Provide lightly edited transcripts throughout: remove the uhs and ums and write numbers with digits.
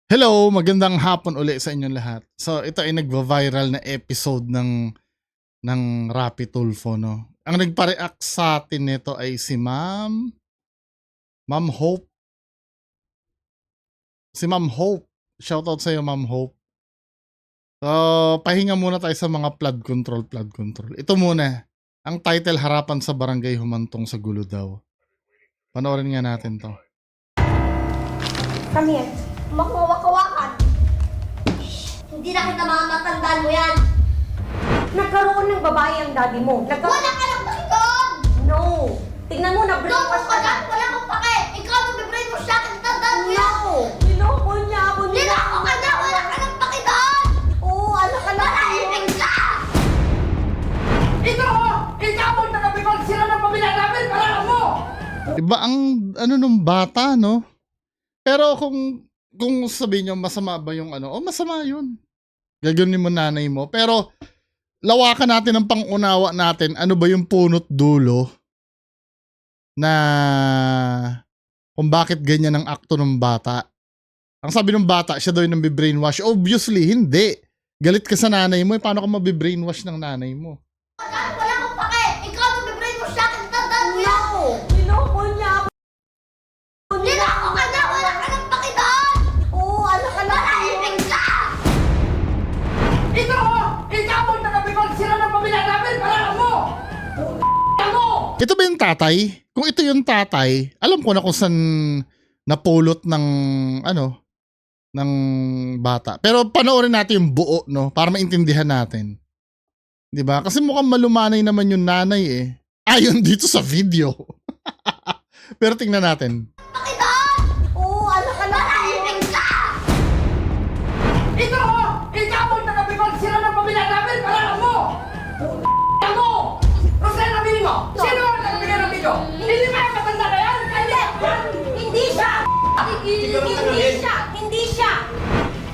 Hello, magandang hapon uli sa inyong lahat. So ito ay nagva-viral na episode ng Rapi Tulfo, no. Ang nagpa-react sa atin nito ay si Ma'am Hope. Si Ma'am Hope. Shoutout sa iyo, Ma'am Hope. So, pahinga muna tayo sa mga flood control. Ito muna. Ang title, harapan sa barangay humantong sa gulo daw. Panoorin nga natin to. Come here. Makuwakawakan. Hindi na kita mga matandaan mo yan. Nagkaroon ng babae ang daddy mo. Wala ka lang doon! No! Tingnan mo, Loko na-brainwash ka dyan! Wala kang pake! Ikaw mag-brainwash sa akin! Tandaan mo yan! No! Niloko niya ako. Nilako ka na! Wala ka lang pake doon! Oo, ano ka lang. Malahimik ka! Ikaw! Ikaw ang nakapipag sila ng pamilya namin! Parang mo! Iba ang ano nung bata, no? Pero kung sabihin nyo masama ba yung ano, masama yun. Gaganin mo nanay mo. Pero lawakan natin ang pangunawa natin, ano ba yung punot dulo na kung bakit ganyan ang akto ng bata. Ang sabi ng bata, siya daw yung nabibrainwash. Obviously, hindi. Galit ka sa nanay mo, paano ka mabibrainwash ng nanay mo? Wala kang pake! Ikaw mag-brainwash sa akin! Tandaan mo yan! No! Niloko niya ako. Nilako ka na! Wala ka lang pake doon! Oo, ano ka lang. Malahimik ka! Ikaw! Ikaw ang nakapipag sila ng pamilya namin! Parang mo! Ito ba yung tatay? Kung ito yung tatay, alam ko na kung saan napulot ng ano, ng bata. Pero panoorin natin yung buo, no, para maintindihan natin. 'Di ba? Kasi mukhang malumanay naman yung nanay eh. Ayon dito sa video. Pero tingnan natin. Pake doon! Oo, ano ka lang. Malahimik ka! Ikaw! Ikaw ang nakapipag sila ng pamilya namin! Parang mo! Mo! Rosel, nabili mo! Sino ang nakapigyan ng video? Hindi ba yung matanda na yan? Hindi siya! Hindi siya! Hindi siya!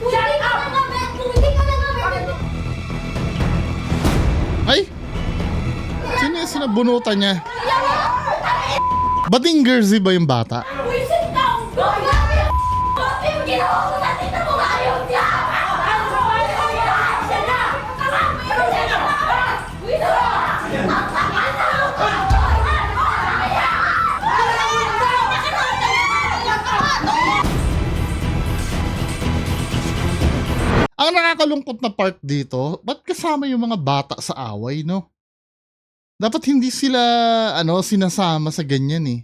Shut up! Kung hindi ka na nga Ay! Sino yung sinabunutan niya? Bading Jersey ba yung bata? Wisit ka! Bakit yung ginawa ko sa tita mo ayaw niya? Ang nakakalungkot na part dito, ba't kasama yung mga bata sa away, no? Dapat hindi sila, sinasama sa ganyan eh.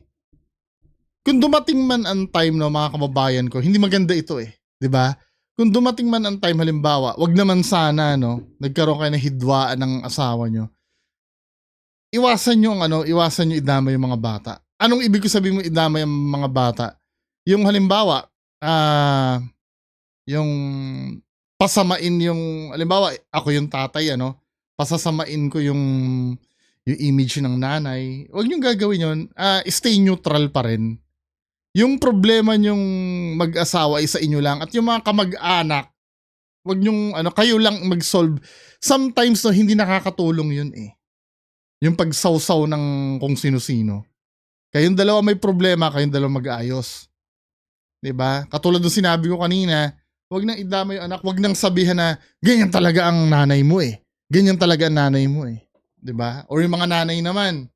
Kung dumating man ang time, no, mga kababayan ko, hindi maganda ito eh. 'Di ba? Kung dumating man ang time, halimbawa, wag naman sana, no, nagkaroon kayo ng hidwaan ng asawa nyo. Iwasan nyo idamay yung mga bata. Anong ibig ko sabihin mo idamay yung mga bata? Yung halimbawa, yung pasamain yung, halimbawa, ako yung tatay, pasasamain ko yung image ng nanay. Huwag niyong gagawin yun. Stay neutral pa rin. Yung problema nyong mag-asawa ay sa inyo lang. At yung mga kamag-anak, huwag nyong, kayo lang mag-solve. Sometimes, no, hindi nakakatulong yun eh. Yung pagsawsaw ng kung sino-sino. Kayong dalawa may problema, kayong dalawa mag-aayos. 'Di ba? Katulad ng sinabi ko kanina, huwag nang idama yung anak, huwag nang sabihan na ganyan talaga ang nanay mo eh. Ganyan talaga ang nanay mo eh. 'Di ba? Or yung mga nanay naman,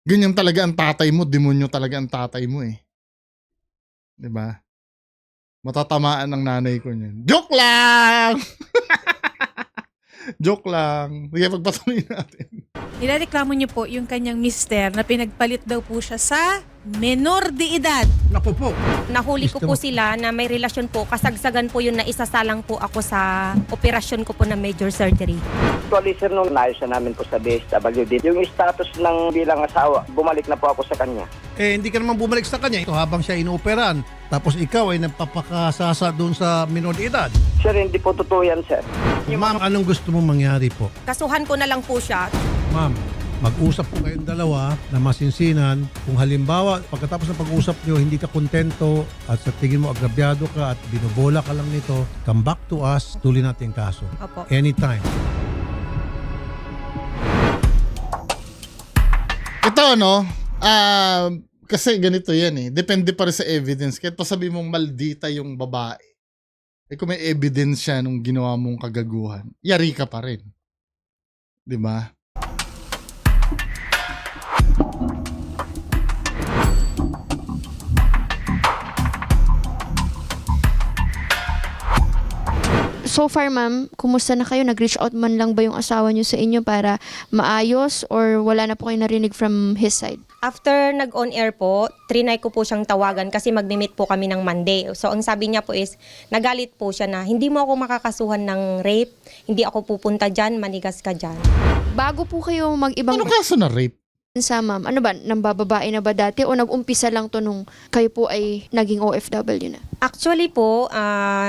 ganyan talaga ang tatay mo, demonyo talaga ang tatay mo eh. 'Di ba? Matatamaan ng nanay ko niyan. Joke lang. Joke lang. Sige, pagpatuloy natin. Nilareklamo niyo po yung kanyang mister na pinagpalit daw po siya sa menor de edad. Naku po! Nahuli ko po sila na may relasyon po. Kasagsagan po yun na isasalang po ako sa operasyon ko po na major surgery. Actually, sir, nung naayos na namin po sa DSWD, yung status ng bilang asawa, bumalik na po ako sa kanya. Eh, hindi ka naman bumalik sa kanya. Ito habang siya inoperan. Tapos ikaw ay nagpapakasasa doon sa minor de edad. Sir, hindi po totoo yan, sir. Ma'am, anong gusto mong mangyari po? Kasuhan ko na lang po siya. Ma'am, mag-usap po kayong dalawa na masinsinan. Kung halimbawa, pagkatapos ng pag-usap nyo, hindi ka kontento at sa tingin mo agrabyado ka at binubola ka lang nito, come back to us, tuloy natin yung kaso. Opo. Anytime. Ito, kasi ganito yan eh. Depende pa rin sa evidence. Kahit pa sabi mong maldita yung babae. kung may evidence siya nung ginawa mong kagaguhan, yari ka pa rin. 'Di ba? So far, ma'am, kumusta na kayo? Nag-reach out man lang ba yung asawa niyo sa inyo para maayos or wala na po kayo narinig from his side? After nag-on air po, trinay ko po siyang tawagan kasi magmi-meet po kami ng Monday. So ang sabi niya po is, nagalit po siya na, hindi mo ako makakasuhan ng rape, hindi ako pupunta dyan, manigas ka dyan. Bago po kayo mag-ibang Ano kaso na rape? sa ma'am, ano ba, nambababae na ba dati o nag-umpisa lang to nung kayo po ay naging OFW na? Actually po,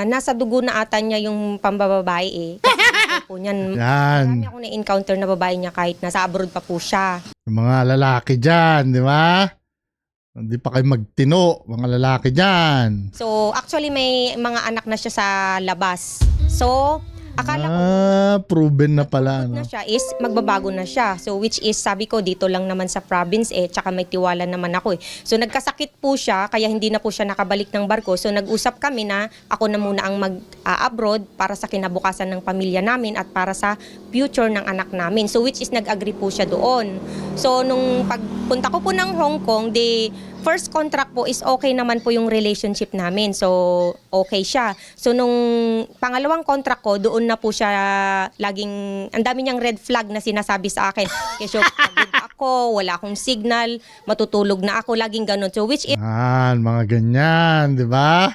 nasa dugo na ata niya yung pambababae eh. Kasi po niyan, Yan. marami ako na-encounter na babae niya kahit nasa abroad pa po siya. Yung mga lalaki dyan, di ba? Hindi pa kayo magtino, mga lalaki dyan. So actually may mga anak na siya sa labas. So akala ko Proven na pala. na No? siya is magbabago na siya. So which is sabi ko dito lang naman sa province tsaka may tiwala naman ako eh. So nagkasakit po siya kaya hindi na po siya nakabalik ng barko. So nag-usap kami na ako na muna ang mag-abroad para sa kinabukasan ng pamilya namin at para sa future ng anak namin. So which is nag-agree po siya doon. So nung pagpunta ko po ng Hong Kong, the first contract po is okay naman po yung relationship namin. So okay siya. So nung pangalawang contract ko, doon na po siya laging, ang dami niyang red flag na sinasabi sa akin. Kesyo, pagod ako, wala akong signal, matutulog na ako, laging ganun. So which is, Mga ganyan, di ba?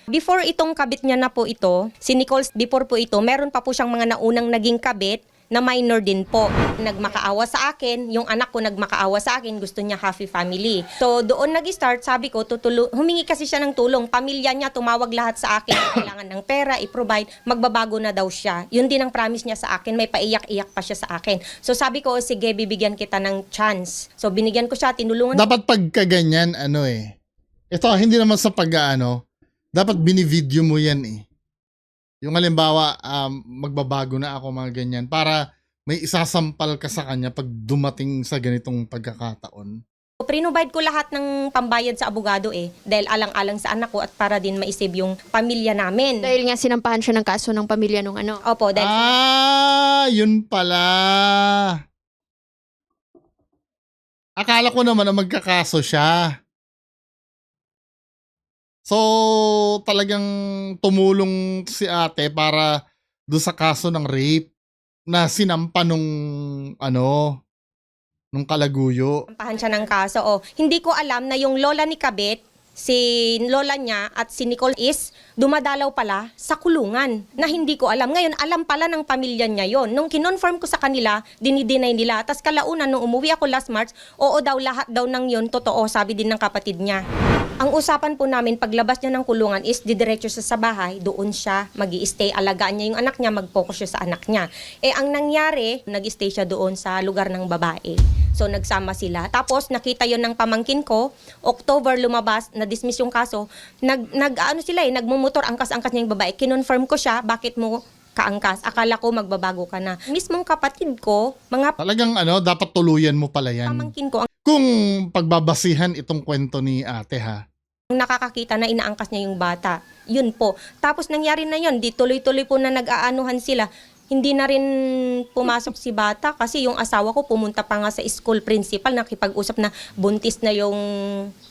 before itong kabit niya na po ito, si Nicole, before po ito, meron pa po siyang mga naunang naging kabit na minor din po. Nagmakaawa sa akin, yung anak ko nagmakaawa sa akin, gusto niya happy family. So doon nag-start, sabi ko, humingi kasi siya ng tulong. Pamilya niya, tumawag lahat sa akin, kailangan ng pera, i-provide, magbabago na daw siya. Yun din ang promise niya sa akin, may paiyak-iyak pa siya sa akin. So sabi ko, sige, bibigyan kita ng chance. So binigyan ko siya, tinulungan. Dapat pagkaganyan, ito, hindi naman sa dapat binivideo mo yan eh. Yung halimbawa, magbabago na ako mga ganyan para may isasampal ka sa kanya pag dumating sa ganitong pagkakataon. Prinobide ko lahat ng pambayad sa abogado dahil alang-alang sa anak ko at para din maisave yung pamilya namin. Dahil nga sinampahan siya ng kaso ng pamilya nung ano. Opo, dahil Yun pala. Akala ko naman na magkakaso siya. So, talagang tumulong si ate para do sa kaso ng rape na sinampa nung kalaguyo. sinampahan siya ng kaso. Hindi ko alam na yung lola ni Kabit, si lola niya at si Nicole is dumadalaw pala sa kulungan na hindi ko alam. Ngayon, alam pala ng pamilya niya yon. Nung kinonfirm ko sa kanila, dinideny nila. Tapos kalaunan, nung umuwi ako last March, oo daw, lahat daw ng yon totoo, sabi din ng kapatid niya. Ang usapan po namin, paglabas niya ng kulungan is didiretso siya sa bahay, doon siya mag-i-stay, alagaan niya yung anak niya, mag-focus siya sa anak niya. Ang nangyari, nag-stay siya doon sa lugar ng babae. So nagsama sila. Tapos nakita yon ng pamangkin ko, October lumabas, na-dismiss yung kaso. Nagmumotor, angkas-angkas niya yung babae. Kinonfirm ko siya, bakit mo kaangkas? Akala ko magbabago ka na. Mismong kapatid ko, mga Talagang dapat tuluyan mo pala yan. pamangkin ko, Kung pagbabasihan itong kwento ni ate ha. ang nakakakita na inaangkas niya yung bata. Yun po. Tapos nangyari na yun, di tuloy-tuloy po na nag-aanuhan sila. Hindi na rin pumasok si bata kasi yung asawa ko pumunta pa nga sa school principal, nakipag-usap na buntis na yung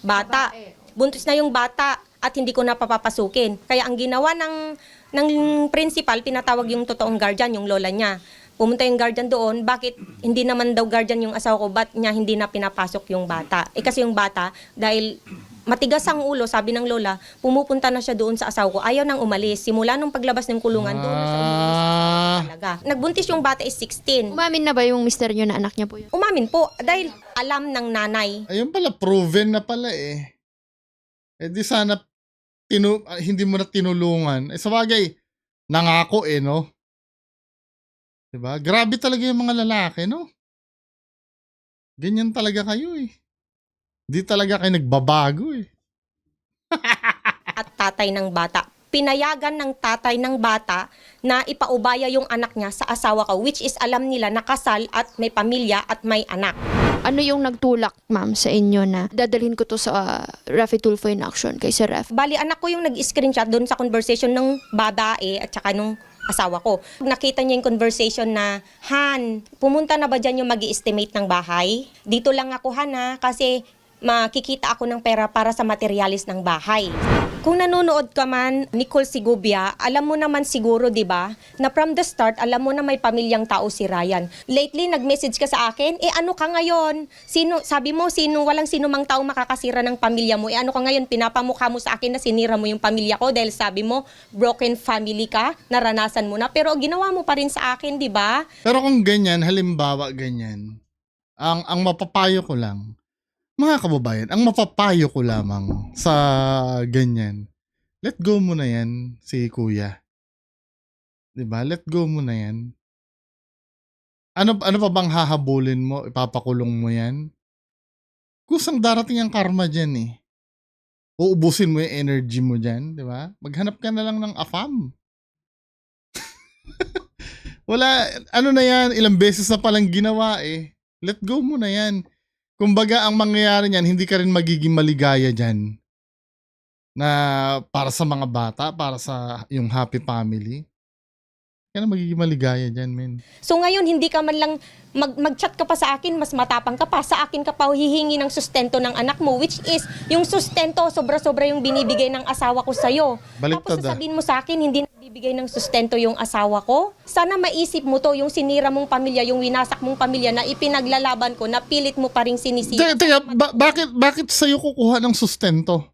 bata. Buntis na yung bata at hindi ko na papapasukin. Kaya ang ginawa ng principal, pinatawag yung totoong guardian, yung lola niya. Pumunta yung guardian doon, bakit hindi naman daw guardian yung asawa ko, ba't niya hindi na pinapasok yung bata? Kasi yung bata, dahil matigas ang ulo, sabi ng lola, pumupunta na siya doon sa asawa ko, ayaw nang umalis. Simula nung paglabas ng kulungan, doon na siya umalis talaga. Nagbuntis yung bata is 16. Umamin na ba yung mister niyo na anak niya po yun? Umamin po, dahil alam ng nanay. Ayun pala, proven na pala eh. Di sana hindi mo na tinulungan. Sa bagay, nangako no? Diba? Grabe talaga yung mga lalaki, no? Ganyan talaga kayo eh. Di talaga kayo nagbabago eh. At tatay ng bata. Pinayagan ng tatay ng bata na ipaubaya yung anak niya sa asawa ko, which is alam nila nakasal at may pamilya at may anak. Ano yung nagtulak, ma'am, sa inyo na dadalhin ko to sa Raffy Tulfo in action kay Sir Ref? Bali, anak ko yung nag-screenshot doon sa conversation ng babae at saka nung asawa ko. Nakita niya yung conversation na, Han, pumunta na ba dyan yung mag-i-estimate ng bahay? Dito lang ako, Han, ha, kasi makikita ako ng pera para sa materialis ng bahay. Kung nanonood ka man, Nicole Sigubia, alam mo naman siguro, di ba, na from the start, alam mo na may pamilyang tao si Ryan. Lately, nag-message ka sa akin, ano ka ngayon? Sabi mo, walang sino mang tao makakasira ng pamilya mo. Ano ka ngayon? Pinapamukha mo sa akin na sinira mo yung pamilya ko dahil sabi mo, broken family ka, naranasan mo na. Pero ginawa mo pa rin sa akin, di ba? Pero kung ganyan, halimbawa ganyan, ang mapapayo ko lang, mga kababayan, ang mapapayo ko lamang sa ganyan, let go mo na yan si kuya. 'Di ba? Let go mo na yan. Ano pa bang hahabulin mo? Ipapakulong mo yan? Kusang darating ang karma dyan eh. Uubusin mo yung energy mo dyan, 'di ba? Maghanap ka na lang ng afam. Wala, ano na yan, ilang beses na palang ginawa eh. Let go mo na yan. Kumbaga, ang mangyayari niyan, hindi ka rin magiging maligaya dyan. Na para sa mga bata, para sa yung happy family. Kaya na magiging maligaya dyan, men. So ngayon, hindi ka man lang mag-chat ka pa sa akin, mas matapang ka pa. Sa akin ka pa hihingi ng sustento ng anak mo, which is, yung sustento, sobra-sobra yung binibigay ng asawa ko sa'yo. Baliktad, Tapos sasabihin mo sa akin, hindi nagbibigay ng sustento yung asawa ko. Sana maisip mo to, yung sinira mong pamilya, yung winasak mong pamilya na ipinaglalaban ko, na pilit mo pa rin sinisira. Teka, bakit sa'yo kukuha ng sustento?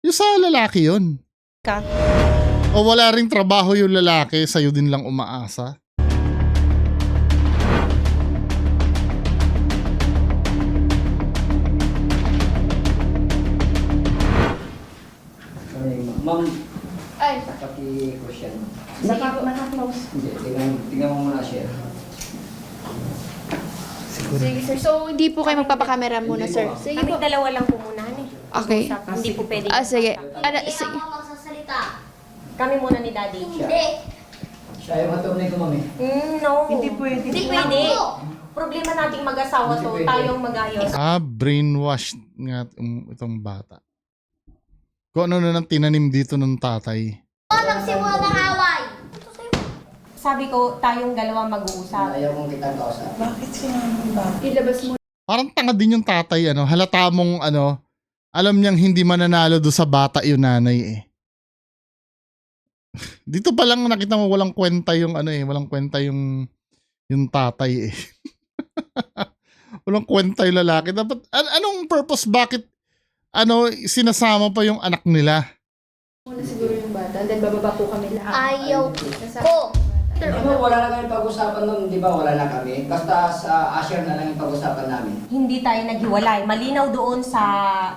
Yung sa lalaki yun. Ka. O wala ring trabaho yung lalaki, sa'yo din lang umaasa? Ma'am, Ay, paki-question. naka-close. Hindi, tingnan mo muna siya. Sige, sir. So, hindi po kayo magpapakamera muna, sir. Sige Kami po. dalawa lang po muna. Okay. Hindi po pwede. Sige. Hindi Sige. ako magsasalita. Kami muna ni Daddy. Hindi. Siya yung matunay ko, mami. No. Hindi pwede. Hindi pwede. Problema nating mag-asawa to, Hindi pwede. tayong mag-ayos. Brainwashed nga itong bata. Kung ano na nang tinanim dito ng tatay. Ako nagsimula ng away. Sabi ko, tayong dalawa mag-uusap. Ayaw kong kitang kausap. Ilabas mo. Parang tanga din yung tatay, ano. Halata mong, alam niyang hindi mananalo do sa bata yung nanay eh. Dito pa lang nakita mo walang kwenta yung walang kwenta yung tatay eh. Walang kwenta yung lalaki. Dapat, anong purpose, bakit, sinasama pa yung anak nila? Muna siguro yung bata, then bababa po kami lahat. Ayaw ko. Di ba wala na kami pag-usapan nun, di ba wala na kami? Basta sa Asher na lang yung pag-usapan namin. Hindi tayo naghiwalay. Malinaw doon sa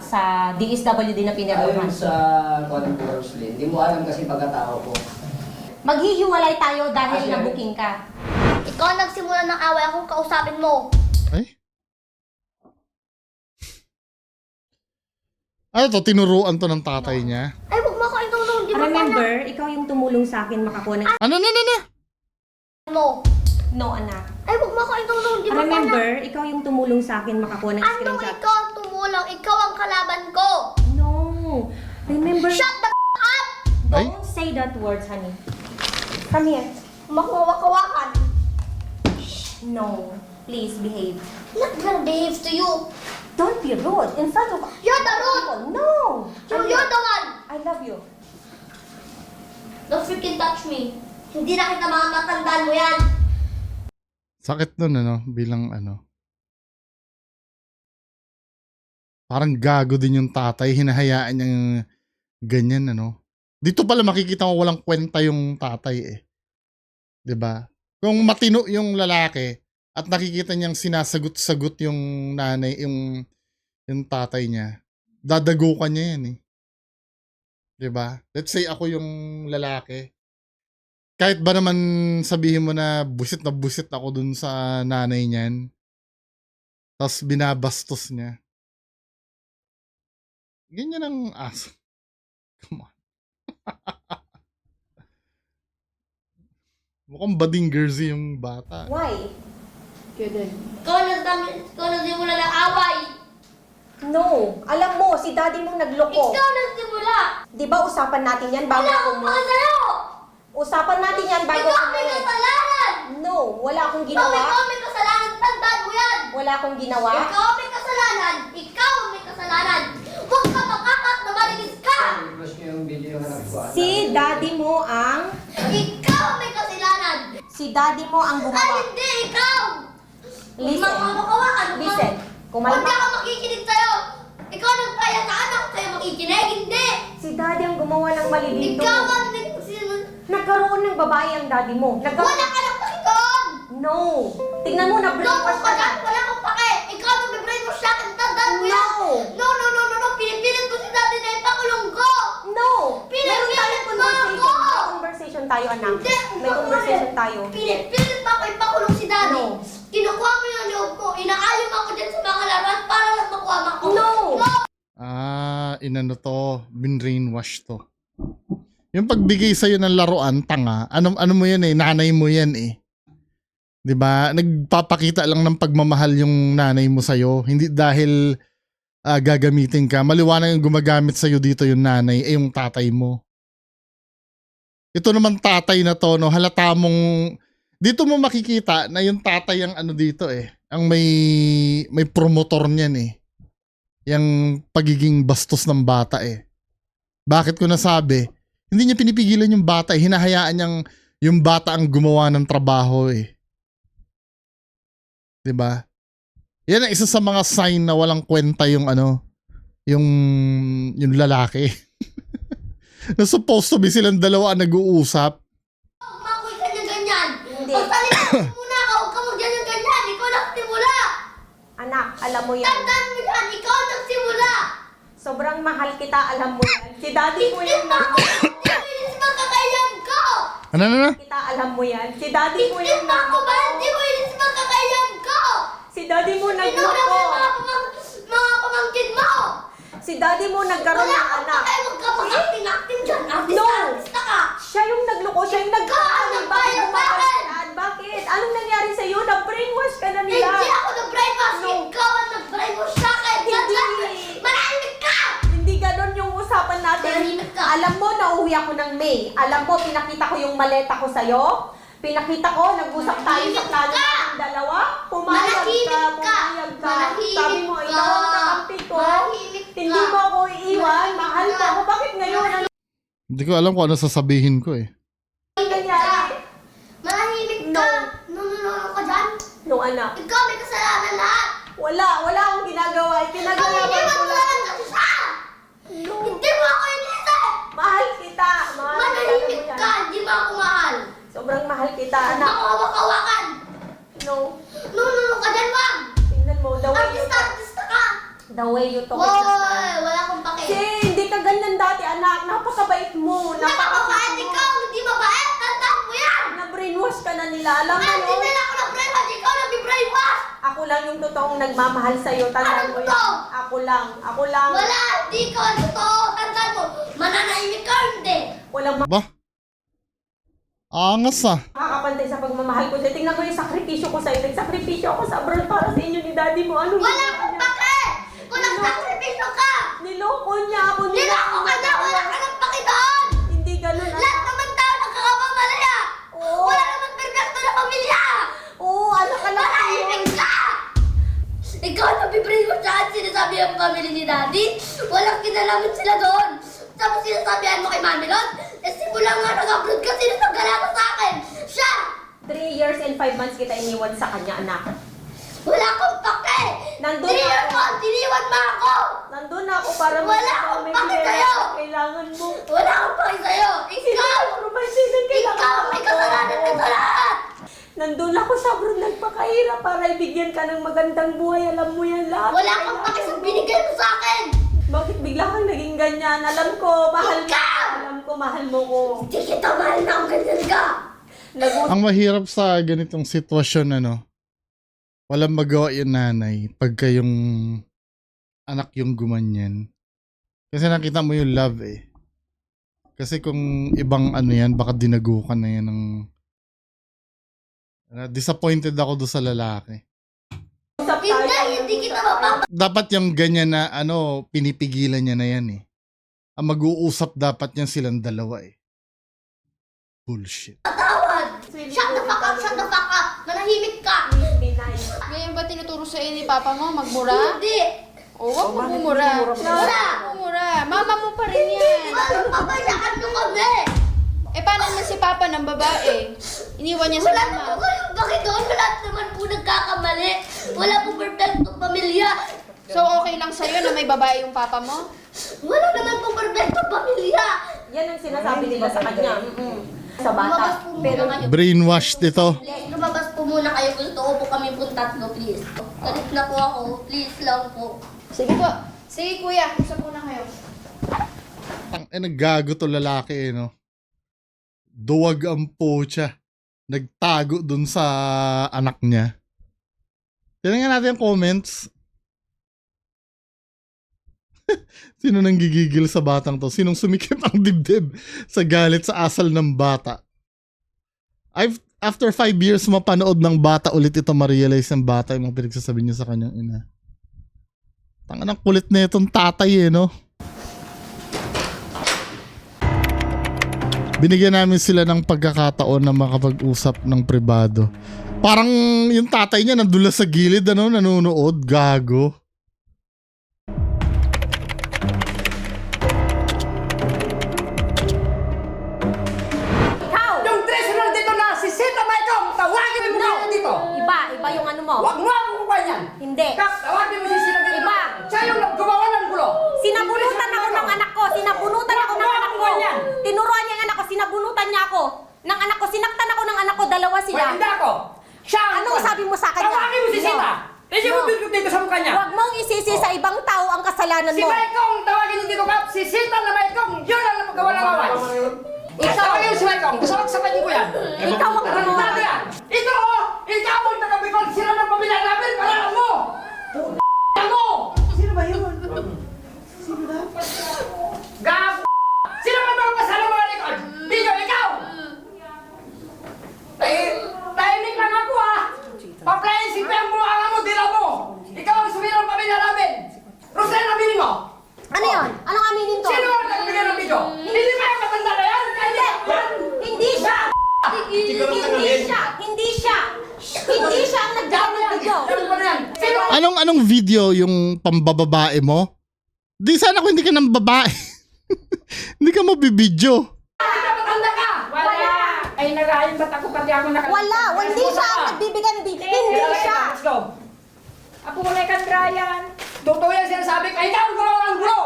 DSWD na Ayon pinirmahan. sa Coding Rosely, hindi mo alam kasi pagkatao ko. Maghihiwalay tayo dahil Asher. nabuking ka. Ikaw ang nagsimula ng away, akong kausapin mo. Ay? Ano to, tinuruan to ng tatay niya? Ay, huwag mo ako itulong. Di ba Remember, ikaw yung tumulong sa akin makakuha ng... Ano? mo? No, anak. Ay, huwag mo ako itulong. Di ba Remember, ikaw yung tumulong sa akin makakuha ng Anong screenshot. ikaw ang tumulong? Ikaw ang kalaban ko. No. Remember, Shut the up! Ay? don't say that words, honey. Come here. Makuwakawakan. No. Please behave. Not gonna behave to you. Don't be rude in front of You're the rude. people. No. You're the one. I love you. Don't freaking touch me. Hindi na kita mga matandaan mo yan. Sakit nun, bilang parang gago din yung tatay, hinahayaan niyang ganyan, Dito pala makikita mo walang kwenta yung tatay eh. 'Di ba? Kung matino yung lalaki at nakikita niyang sinasagot-sagot yung nanay, yung tatay niya, dadagukan niya yan eh. 'Di ba? Let's say ako yung lalaki. Kahit ba naman sabihin mo na busit ako dun sa nanay niyan, tapos binabastos niya. Ganyan ang aso. Come on. Mukhang bading jersey yung bata. Why? Kaya din. Ikaw nagsimula ng away. No, alam mo, si daddy mo nagloko. Ikaw nagsimula. Di ba usapan natin yan bago Wala ako akong mga sa'yo. Usapan natin yan bago Ikaw ako may kasalanan. No, wala akong Ikaw ginawa. may kasalanan. Tandaan mo yan. Wala akong ginawa. Ikaw may kasalanan. Ikaw may kasalanan. Huwag ka makakak na marinig ka. Si daddy mo ang... Ikaw may kasalanan. Si daddy mo ang Ay, gumawa. hindi. Ikaw. Listen. Makawakan. Listen. Huwag Kumalma. ka makikinig sa'yo. Ikaw nagpaya sa anak sa'yo makikinig. Hindi. Si daddy ang gumawa ng mali dito. Ikaw ang Nagkaroon ng babae ang daddy mo. wala ka nang pakitoon. No. Tingnan mo, No, na-brainwash kung ka na. wala akong pake. Ikaw nagbe-brainwash sa akin. Tandaan mo No. yan. No. Pinipilit ko si daddy na ipakulong ko. No. Meron Pinipilit tayong mo conversation. ako. May conversation tayo, anak. Hindi. May conversation tayo. Pinipilit pa ako ipakulong si daddy. No. Kinukuha mo yung loob mo. Inaayon mo ako dyan sa mga laruan para lang makuha mo ako. No. Inano to, binrainwash to. Yung pagbigay sa'yo ng laruan, tanga, ano mo yan eh, nanay mo yan eh. 'Di ba? Nagpapakita lang ng pagmamahal yung nanay mo sa'yo, hindi dahil gagamitin ka. Maliwanag yung gumagamit sa'yo dito yung nanay, yung tatay mo. Ito naman tatay na to, no, halata mong, dito mo makikita na yung tatay ang ano dito eh, ang may promotor niyan eh. Yung pagiging bastos ng bata eh. Bakit ko nasabi? Hindi niya pinipigilan yung bata eh. Hinahayaan niyang yung bata ang gumawa ng trabaho eh. 'Di ba? Yan ang isa sa mga sign na walang kwenta yung ano, yung lalaki. Na supposed to be silang dalawa ang nag-uusap. Makoy ka niya ganyan. Hindi. Pagsalita mo muna ka. Huwag ka magganyan ganyan. Ikaw nagsimula. Anak, alam mo yan. Tandaan mo yan. Ikaw nagsimula. Sobrang mahal kita, alam mo yan. Si daddy mo Hindi yung mo ako. Hindi mo magkakailan ko. Ano? kita, alam mo yan. Si daddy mo Hindi yung mo ako ba? Hindi mo inis magkakailan ko. Si daddy mo Pinura nagloko. mo yung mga pamangkin mo. Si daddy mo nagkaroon Wala ng akong anak. pakay. Huwag ka mag-acting dyan. No. Artista ka. Siya yung nagloko, siya yung nagkakaroon. Ikaw ang Bakit nagbayad sa akin. bumabaliktad? Bakit? Anong nangyari sa'yo? Na-brainwash ka na nila. Hindi ako nag-brainwash. No. Ikaw ang nag-brainwash sa akin. Hindi. Manahimik ka. Hindi ganon yung usapan natin. Manahimik ka. Alam mo, nauwi ako ng May. Alam mo, pinakita ko yung maleta ko sa'yo. Pinakita ko, nag-usap tayo sa Manahimik plano ka. ng dalawa. Pumayag Manahimik ka, ka. pumayag ka. Manahimik Sabi mo, ka. ikaw ang kakampi ko. Manahimik ka. Hindi mo ako iiwan. Mahal mo ako. Bakit ngayon? Ano Hindi ko alam kung ano sasabihin ko eh. nangyari? Manahimik No. ka. No ka dyan. No, anak. Ikaw may kasalanan lahat. Wala akong ginagawa. Ikaw Pinagawa iniwan ko mo lang. lang kasi siya. No. Hindi mo ako inisip. Mahal kita. Mahal kita. Alam Manahimik mo yan. ka. Hindi mo ako mahal. Sobrang mahal kita, anak. Nakawak-kawakan. No. No ka dyan, ma'am. Tingnan mo, the way you talk. Artista ka. The way you talk. Woy, wala akong pake. Kasi hindi ka ganyan dati, anak. Napakabait mo. Napakabait mo. ikaw. Hindi mabait. Tandaan mo yan. Na-brainwash ka na nila. Alam mo Hindi yun? nila ako na-brainwash. Ikaw nag-brainwash. Ako lang yung totoong nagmamahal sa'yo. Tandaan Anong mo yan. totoo? Ako lang. Wala. Hindi ikaw ang totoo. Tandaan mo. Mananahimik ka. Hindi. Walang Ba? Angas ah. makakapantay sa pagmamahal ko sa'yo. Tingnan mo yung sakripisyo ko sa'yo. Nagsakripisyo ako sa abroad para sa inyo ni daddy mo. Ano Wala akong pake. Kung nagsakripisyo ka. Niloko niya ako. Nilako ka na. Wala ka ng pake doon. Hindi ganun, anak. Lahat naman tao nagkakapamalaya. Oo. Wala naman perfecto na pamilya. Oo, anak ka lang. Manahimik ka. Ikaw nabibrain mo saan sinasabi ang family ni daddy. Walang kinalaman sila doon. Tapos sinasabihan mo kay Mami Lon. Simula nga nag-upload ka, sino naggalako sa akin? Siya! 3 years and 5 months kita iniwan sa kanya, anak. Wala akong pake! Nandun 3 years ako. old, tiniwan mo ako! Nandun na ako para Wala akong may pake pera sa'yo. na kailangan mo. Wala akong pake sa'yo! Ikaw! Ikaw may kasalanan ka sa lahat! Nandun ako sa abroad nagpakahirap para ibigyan ka ng magandang buhay. Alam mo yan lahat. Wala akong pake sa binigay mo sa akin! Bakit bigla kang naging ganyan? Alam ko, mahal mo. Ikaw! Alam ko, mahal mo ko. Hindi kita mahal na kung ganyan ka! Ang mahirap sa ganitong sitwasyon, ano, walang magawa yung nanay pagka yung anak yung gumanyan. Kasi nakita mo yung love eh. Kasi kung ibang ano yan, baka dinagukan na yan ng... Disappointed ako doon sa lalaki. Hindi kita mapapa... Dapat yung ganyan na pinipigilan niya na yan eh. Ang mag-uusap dapat yan silang dalawa eh. Bullshit. Shut the fuck up, shut the fuck up! Manahimik ka! Ngayon ba tinuturo sa ni Papa mo magmura? Hindi! O, wag mo bumura. Mura! Bumura. Mama mo pa rin yan. Pabayaan mo kami! Eh, paano naman si Papa ng babae? Iniwan niya sa Wala naman mama. po kayong bakidon. Wala naman po nagkakamali. Wala po perfectong pamilya. So, okay lang sa'yo na may babae yung Papa mo? Wala naman po perfectong pamilya. Yan ang sinasabi nila sa kanya. Sa Lumabas bata. po muna kayo. Brainwashed ito. Lumabas po muna kayo. Gusto ko po kami po tatlo, please. Galit na po ako. Please lang po. Sige po. Sige, kuya. Usap muna kayo. Naggago to lalaki eh, no? Duwag ang pocha. Nagtago dun sa anak niya. Tingnan natin yung comments. Sino nang gigigil sa batang to? Sinong sumikip ang dibdib sa galit sa asal ng bata? After 5 years mapanood ng bata ulit ito ma-realize ng bata yung mga pinagsasabi niya sa kanyang ina. Tangan ang kulit na itong tatay eh, no? Binigyan namin sila ng pagkakataon na makapag-usap ng pribado. Parang yung tatay niya nandun lang sa gilid, nanonood, gago. Yung treasurer dito na si Sita Maikong, tawagin mo ako dito. Iba yung ano mo. Huwag mo akong kukuha yan. Hindi. Kak, tawagin mo si Sita dito. Iba. Siya yung gumawa ng gulo. Sinabunutan ako ng anak ko. Sinabunutan ako ng anak ko. Tinuruan niya ang anak ko. Sinabunutan niya ako. Ng anak ko. Sinaktan ako ng anak ko. Dalawa Wait, sila. hindi ako. Siya ang Anong sabi mo sa kanya? Tawagin mo si No. Sita. Hindi mo No. dito sa mukha niya. Huwag mong isisi sa ibang tao ang kasalanan Si mo. Maikong, tawagin niyo dito, Kap. Si Sita na Maikong, yun ang napagawa ng away. Ikaw. Tawagin mo si Maikong. Gusto ko sabihin ko yan. Ikaw ang gumawa. Ano yan? Ito oh! Ikaw ang taga-Bicol. Sila ng pamilya namin. Paralan mo! Mo! Sino ba yun? Sino ba? Gab! Sino ba mga pasala mga likod? Dito, ikaw! Tahimik lang ako ah! Paplayin si Pem mo ang mo, dila mo! Ikaw ang sumira ng pamilya namin! Rosel, nabili mo! Ano yun? Anong aminin to? Sino ang nagbigay ng video? Hindi ba yung matanda na yan? Hindi siya! Hindi siya ang nagdala ng video. Sino? Anong video yung pambababae mo? Di sana kung hindi ka ng babae. Hindi ka mabibidyo. Matanda ka! Wala! Ay, nag-aayong ba't ako pati ako naka... Wala! Hindi siya ang nagbibigay ng video. Hindi siya! Let's go! Ako wala kang Brian. Totoo yan sinasabi ka. Ikaw ang gulo ang gulo!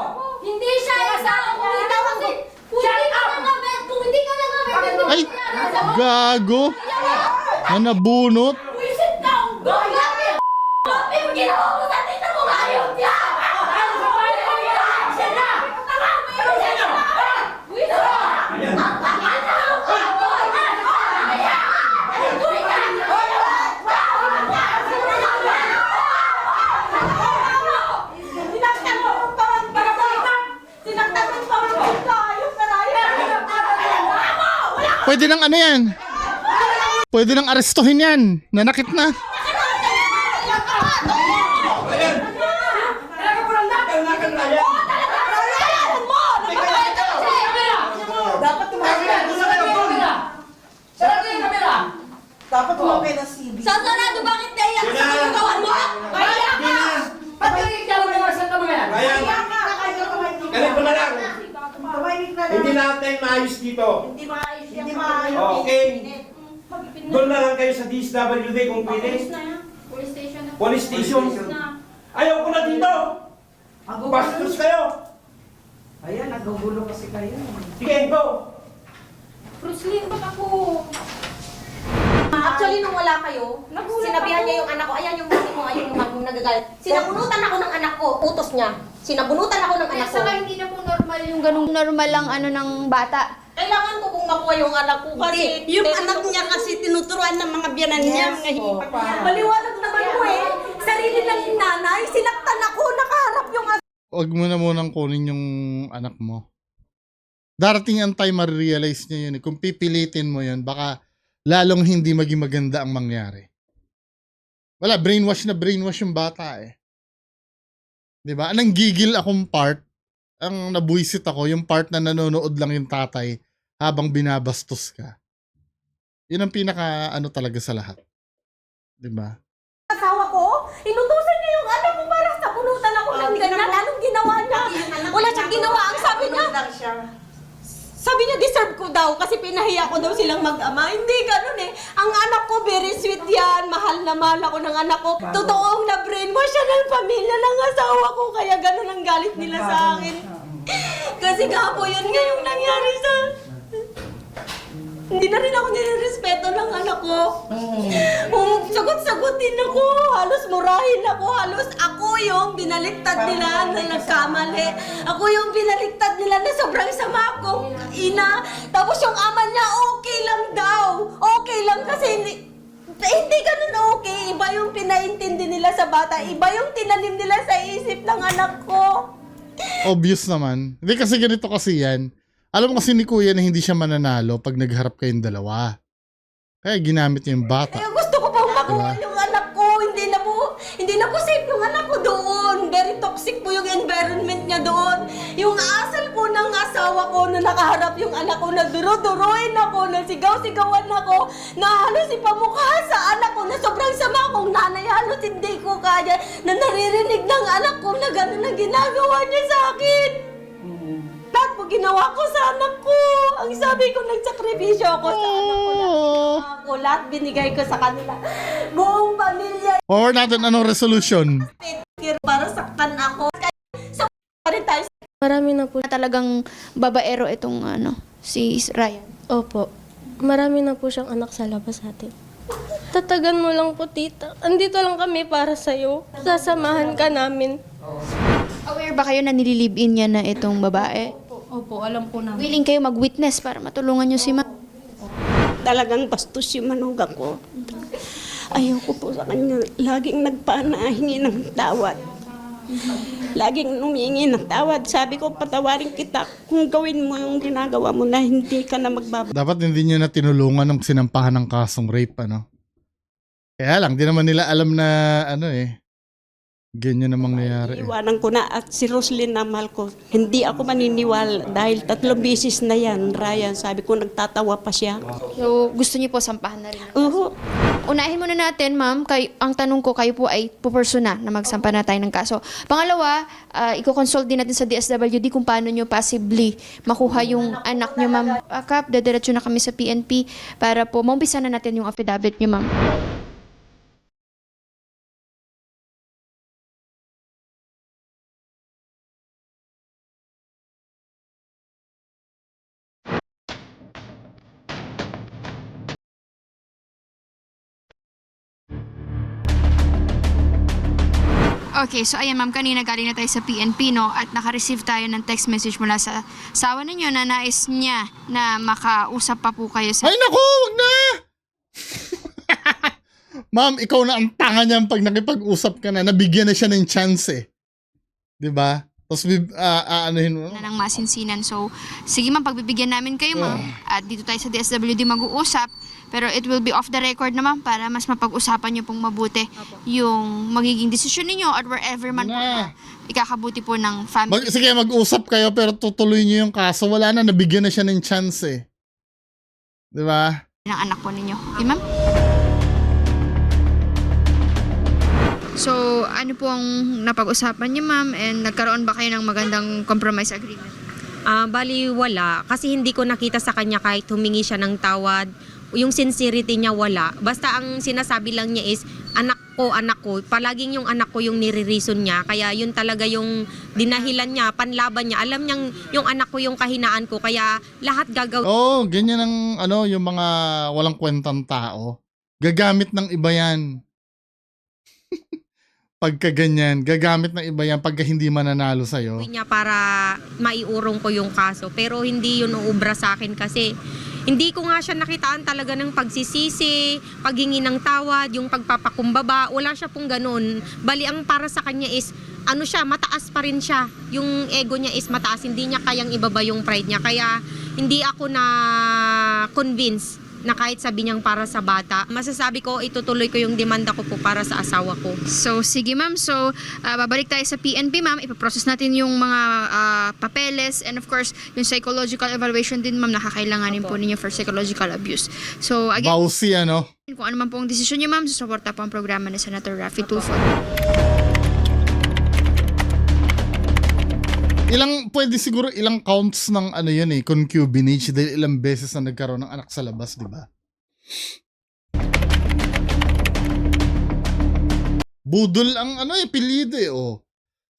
Hindi siya isa. Kung Ikaw ang kung hindi ka nangabit, kung hindi ka nangabit, Ay, gago. Na nabunot. Wisit ka! Grabe! Grabe yung ginawa mo sa tita mo ngayon! Yan! Pwede nang ano yan. Pwede nang arestuhin yan. Nanakit na. Dapat tumawag ka sa kamera. Sarado yung kamera. Dapat tumawag ng CB. Sasarado, bakit naiyak sa kagagawan mo? Kaya ka! Ba't nagiging mo sa kamera yan? Ganito na lang. Hindi natin maayos dito. Hindi maayos yan. Okay. Doon na lang kayo sa DSWD kung pwede. Police station na. Police station. Ayaw ko na dito. Bastos kayo. Ayan, nagugulo kasi kayo. Sige, go. Roslyn, ba't ako? Actually, nung wala kayo, sinabihan niya yung anak ko, ayan yung mami mo, ayan yung mami mo nagagalit. Sinabunutan ako ng anak ko, utos niya. Sinabunutan ako ng anak ko. Saka hindi na po normal yung ganung normal lang ano ng bata. Kailangan ko kung makuha yung anak ko kasi... Yung anak niya kasi tinuturuan ng mga biyanan niya. Mga Maliwanag naman ko eh. Sarili lang yung nanay, sinaktan ako, nakaharap yung Huwag mo na munang kunin yung anak mo. Darating ang time ma-realize niya yun. Kung pipilitin mo yun, baka lalong hindi maging maganda ang mangyari. Wala, brainwash na brainwash yung bata eh. 'Di ba? Anong gigil akong part, ang nabuisit ako, yung part na nanonood lang yung tatay habang binabastos ka. Yun ang pinaka ano talaga sa lahat. 'Di ba? Asawa ko, inutusan niya yung anak ko para sa pulutan ako ng ganyan. Anong ginawa niya? Wala siyang ginawa. Ang sabi niya, deserve ko daw kasi pinahiya ko daw silang mag-ama. Hindi ganun eh. Ang anak ko, very sweet yan. Mahal na mahal ako ng anak ko. Totoong na-brainwash siya ng pamilya ng asawa ko. Kaya ganun ang galit nila sa akin. Kasi nga po, yun nga yung nangyari sa... Hindi na rin ako nilirespeto ng anak ko. Sagot-sagutin ako, halos murahin ako, halos ako yung binaliktad nila na nagkamali. Ako yung binaliktad nila na sobrang sama akong ina. Tapos yung ama niya, okay lang daw. Okay lang kasi hindi ganun okay. Iba yung pinaintindi nila sa bata. Iba yung tinanim nila sa isip ng anak ko. Obvious naman. Hindi kasi ganito kasi yan. Alam mo kasi ni Kuya na hindi siya mananalo pag nagharap kayong dalawa. Kaya ginamit niya yung bata. Kaya gusto ko pang makuha yung anak ko. Hindi na po safe yung anak ko doon. Very toxic po yung environment niya doon. Yung asal po ng asawa ko na nakaharap yung anak ko, na duro-duruin ako, na sigaw-sigawan ako, na halos ipamukha sa anak ko, na sobrang sama akong nanay, halos hindi ko kaya, na naririnig ng anak ko na gano'n na ginagawa niya sa akin. Lahat po ginawa ko sa anak ko. Ang sabi ko, nagsakripisyo ako sa anak ko. Lahat binigay ko sa kanila. Buong pamilya. Or natin anong resolution? Para saktan ako. Sa pa rin tayo. Marami na po talagang babaero itong si Ryan. Opo. Marami na po siyang anak sa labas atin. Tatagan mo lang po, tita. Andito lang kami para sa'yo. Sasamahan ka namin. Aware ba kayo na nililibin niya na itong babae? Opo, alam po namin. Willing kayo mag-witness para matulungan niyo si ma'am? Talagang bastos yung manugang ko. Ayaw ko po sa kanya. Laging nagpanahingi ng tawad. Laging humingi ng tawad. Sabi ko, patawarin kita kung gawin mo yung ginagawa mo na hindi ka na magbabalik. Dapat hindi niya na tinulungan ng sinampahan ng kasong rape, ano? Kaya lang, di naman nila alam na, ganyan na mangyayari. Iwanan ko na at si Roslyn na mahal ko. Hindi ako maniniwala dahil 3 beses na yan, Ryan. Sabi ko, nagtatawa pa siya. So, gusto niyo po sampahan na rin? Unahin muna natin, ma'am. Ang tanong ko, kayo po ay pupurso na magsampa na tayo ng kaso. Pangalawa, i-consult din natin sa DSWD kung paano nyo possibly makuha yung anak nyo, ma'am. Kap, dadiretso na kami sa PNP para po maumpisa na natin yung affidavit nyo, ma'am. Okay, so ayan ma'am, kanina galing na tayo sa PNP, no? At naka-receive tayo ng text message mula sa asawa ninyo na nais niya na makausap pa po kayo sa... Ay naku, wag na! Ma'am, ikaw na ang tanga niyan pag nakipag-usap ka na. Nabigyan na siya ng chance eh. 'Di ba? Tapos anuhin mo. Na ng masinsinan. So, sige ma'am, pagbibigyan namin kayo ma'am. At dito tayo sa DSWD mag-uusap. Pero it will be off the record naman para mas mapag-usapan niyo pong mabuti yung magiging desisyon ninyo or wherever man po na ikakabuti po ng family. Sige, mag-usap kayo pero tutuloy niyo yung kaso. Wala na, nabigyan na siya ng chance eh. 'Di ba? Ng anak po ninyo. Okay ma'am? So, ano po ang napag-usapan niyo ma'am and nagkaroon ba kayo ng magandang compromise agreement? Bali wala kasi hindi ko nakita sa kanya kahit humingi siya ng tawad. Yung sincerity niya wala. Basta ang sinasabi lang niya is anak ko. Palaging yung anak ko yung nire-reason niya. Kaya yun talaga yung dinahilan niya, panlaban niya. Alam niyang yung anak ko yung kahinaan ko. Kaya lahat gagawin. Ganyan ang yung mga walang kwentang tao. Gagamit ng iba yan. Pagka ganyan, gagamit ng iba yan pagka hindi mananalo sa'yo. Niya para maiurong ko yung kaso. Pero hindi yun uubra sa akin kasi hindi ko nga siya nakitaan talaga ng pagsisisi, paghingi ng tawad, yung pagpapakumbaba. Wala siya pong ganun. Bali, ang para sa kanya is, mataas pa rin siya. Yung ego niya is mataas. Hindi niya kayang ibaba yung pride niya. Kaya, hindi ako na-convince na kahit sabi niyang para sa bata, masasabi ko itutuloy ko yung demanda ko po para sa asawa ko. So, sige ma'am. So, babalik tayo sa PNP ma'am. Ipaprocess natin yung mga papeles and of course, yung psychological evaluation din ma'am, nakakailanganin po ninyo for psychological abuse. So, again, Bawsi, ano? kung ano man po ang desisyon niyo ma'am, susuporta po ang programa ni Senator Raffy Tulfo. Pwede siguro ilang counts ng ano yun concubinage dahil ilang beses na nagkaroon ng anak sa labas, di ba? Budol ang apelyido oh.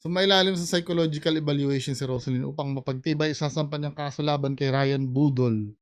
So may ilalim sa psychological evaluation si Roselyn upang mapagtibay isasampan niyang kaso laban kay Ryan Budol.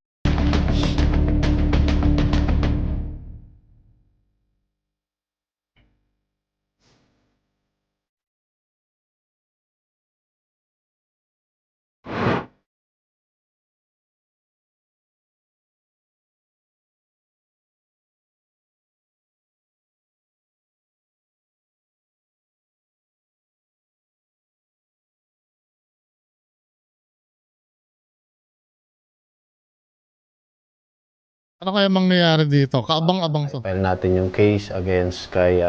Ano kaya mangyayari dito? Kaabang-abang to. File natin yung case against kay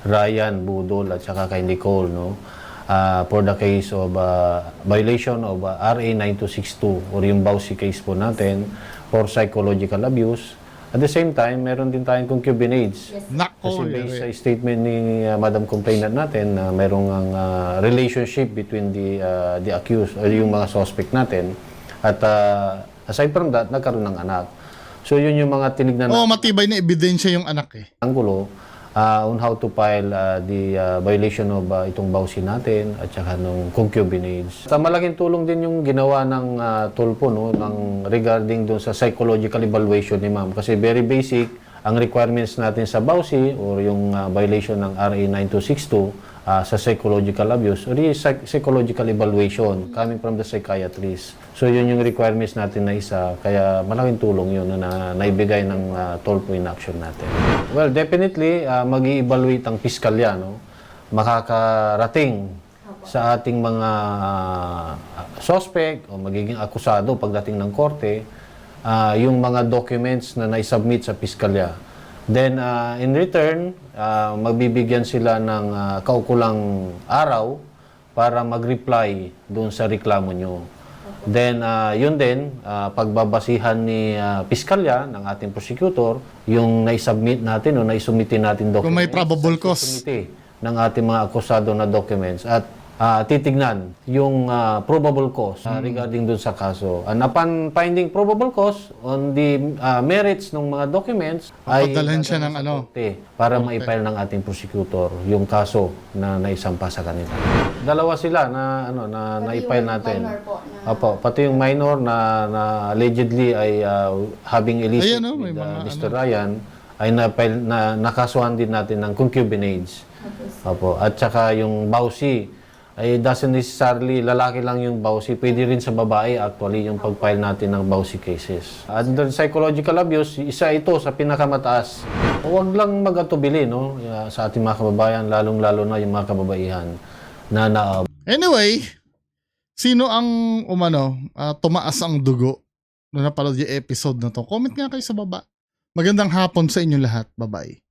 Ryan Budol at saka kay Nicole, no? For the case of violation of RA 9262 or yung Bausi case po natin for psychological abuse. At the same time, meron din tayong concubinage. Kasi based sa statement ni Madam Complainant natin na merong relationship between the accused or yung mga suspect natin. At aside from that, nagkaroon ng anak. So yun yung mga tinignan natin. Matibay na ebidensya yung anak Anggulo on how to file the violation of itong Bausi natin at saka nung concubinage. Malaking tulong din yung ginawa ng Tulfo, no, regarding dun sa psychological evaluation ni ma'am. Kasi very basic ang requirements natin sa Bausi or yung violation ng RA 9262 sa psychological abuse or psychological evaluation coming from the psychiatrist. So yun yung requirements natin na isa, kaya malaking tulong yun na naibigay ng Tulfo in action natin. Well, definitely mag-i-evaluate ang piskalya, no? Makakarating sa ating mga suspect o magiging akusado pagdating ng korte yung mga documents na naisubmit sa piskalya. Then, in return, magbibigyan sila ng kaukulang araw para mag-reply doon sa reklamo nyo. Then, yun din, pagbabasihan ni piskalya ng ating prosecutor, yung naisubmit natin o naisumitin natin documents. Kung may probable cause. Ng ating mga akusado na documents at titignan yung probable cause regarding dun sa kaso. And upon finding probable cause on the merits ng mga documents, ay papadalhan siya ng para maipile ng ating prosecutor yung kaso na naisampa sa kanila. Dalawa sila na naipile natin. Opo, pati yung minor na allegedly ay having illicit with Mr. Ryan ay nakasuhan din natin ng concubinage. Opo, at saka yung Bausi ay doesn't necessarily lalaki lang yung Bausi, pwede rin sa babae actually yung pag-file natin ng Bausi cases. Under psychological abuse, isa ito sa pinakamataas. Huwag lang mag-atubili, no, sa ating mga kababayan, lalong-lalo na yung mga kababaihan na Anyway, sino ang tumaas ang dugo na napanood yung episode na to? Comment nga kayo sa baba. Magandang hapon sa inyo lahat. Bye-bye.